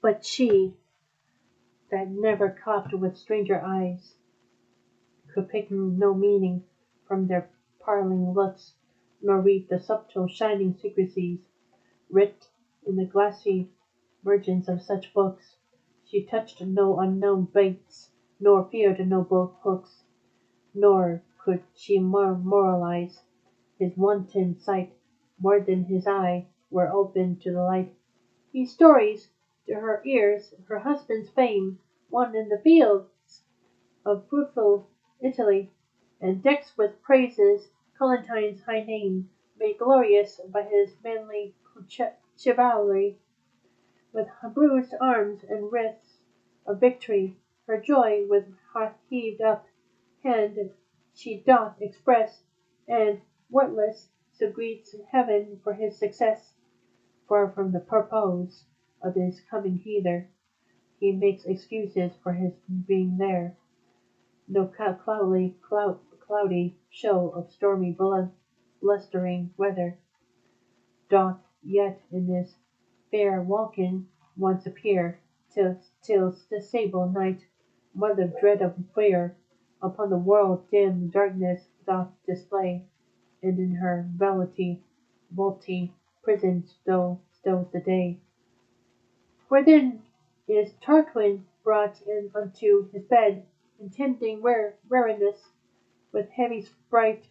But she, that never copped with stranger eyes, could pick no meaning from their parling looks, nor read the subtle shining secrecies writ in the glassy margins of such books. She touched no unknown baits, nor feared no boat hooks, nor could she moralize. His wanton sight, more than his eye, were open to the light. These stories, to her ears, her husband's fame, won in the fields of fruitful Italy, and decked with praises Collantine's high name, made glorious by his manly chivalry, with bruised arms and wrists of victory, her joy with heaved up hand she doth express, and, wordless, so greets heaven for his success. For from the purpose of his coming hither, he makes excuses for his being there. No cloudy show of stormy blustering weather doth yet in this fair welkin once appear, till the sable night, mother dread of fear, upon the world dim darkness doth display, and in her vaulty prison stows the day. For then is Tarquin brought in unto his bed, intending weariness, with heavy sprite,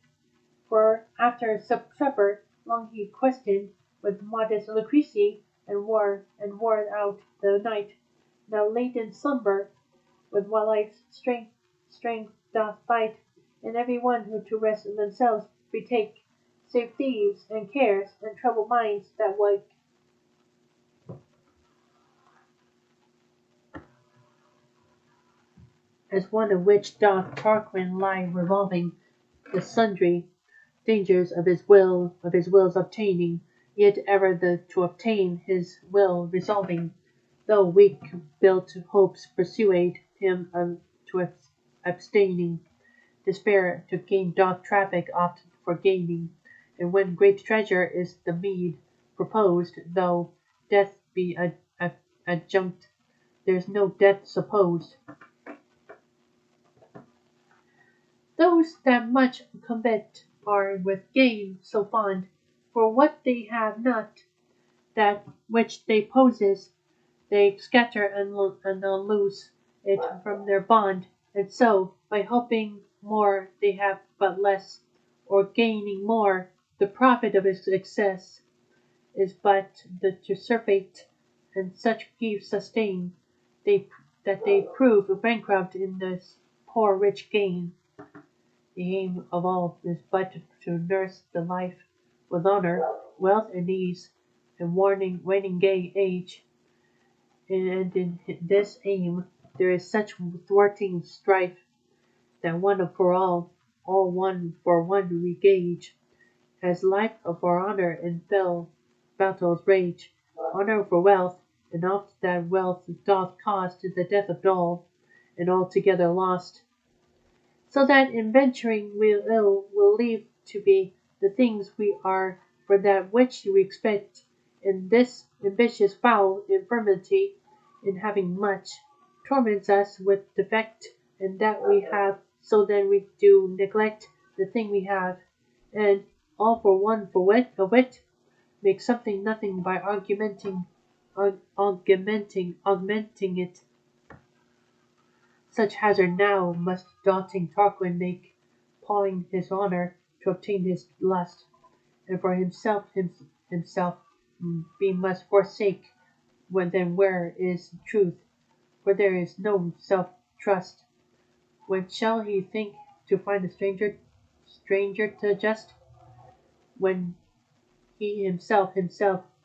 for after supper long he questioned with modest Lucrece, and wore out the night, now late in slumber, with what life's strength doth fight, and every one who to rest themselves betake, save thieves and cares and troubled minds that wake. As one of which doth Tarquin lie revolving the sundry dangers of his will's obtaining, yet ever to obtain his will resolving, though weak built hopes persuade him to abstaining. Despair to gain doth traffic oft for gaining, and when great treasure is the meed proposed, though death be adjunct, there's no death supposed. Those that much covet are with gain so fond, for what they have not, that which they possess, they scatter and loose it from their bond, and so, by hoping more, they have but less, or gaining more, the profit of its excess is but the to surfeit, and such grief sustain, that they prove bankrupt in this poor rich gain. The aim of all is but to nurse the life with honor, wealth, and ease, and waning gay age. And in this aim there is such thwarting strife, that one for all one for one regage, as life for honor in fell battles rage, honor for wealth, and oft that wealth doth cause to the death of all, and altogether lost. So that in venturing we will leave to be the things we are for that which we expect, and this ambitious foul infirmity, in having much, torments us with defect, and that we have, so then we do neglect the thing we have, and all for one for wit, make something nothing by augmenting it. Such hazard now must doubting Tarquin make, pawing his honor to obtain his lust, and for himself be must forsake. Then where is truth? For there is no self-trust. When shall he think to find a stranger to just? When he himself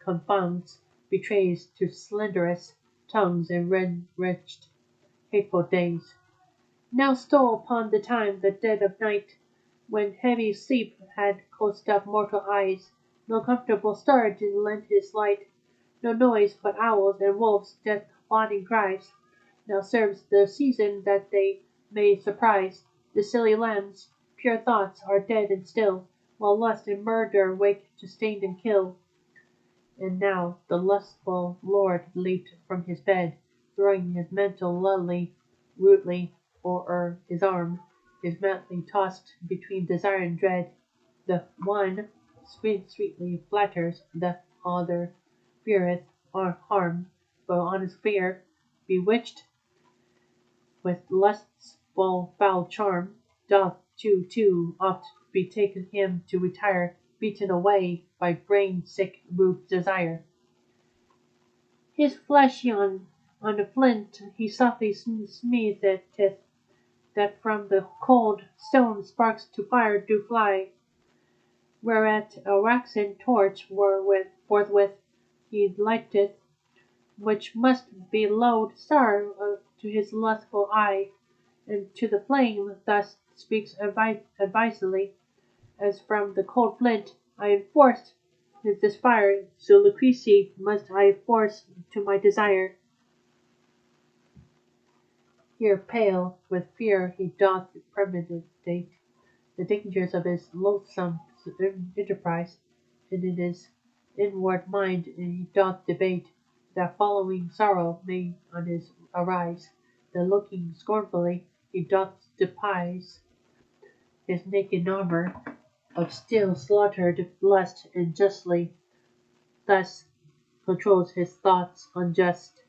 confounds, betrays to slanderous tongues and wretched hateful days. Now stole upon the time the dead of night, when heavy sleep had closed up mortal eyes, no comfortable star did lend his light, no noise but owls and wolves' death-plotting cries. Now serves the season that they may surprise the silly lambs. Pure thoughts are dead and still, while lust and murder wake to stain and kill. And now the lustful lord leaped from his bed, throwing his mantle rudely o'er his arm, his mantle tossed between desire and dread. The one sweetly flatters, the other feareth or harm, but honest fear, bewitched with lust's foul charm, doth too oft betake him to retire, beaten away by brain-sick moved desire. His flesh on the flint he softly smootheth, that from the cold stone sparks to fire do fly, whereat a waxen torch forthwith he lighteth, which must be load sorrow to his lustful eye, and to the flame thus speaks advisedly, as from the cold flint I enforced this fire, so Lucrece must I force to my desire. Here pale with fear he doth premeditate the dangers of his loathsome enterprise, and in his inward mind he doth debate that following sorrow may on his arise. Then looking scornfully he doth despise his naked armour of still slaughtered lust, and justly thus controls his thoughts unjust.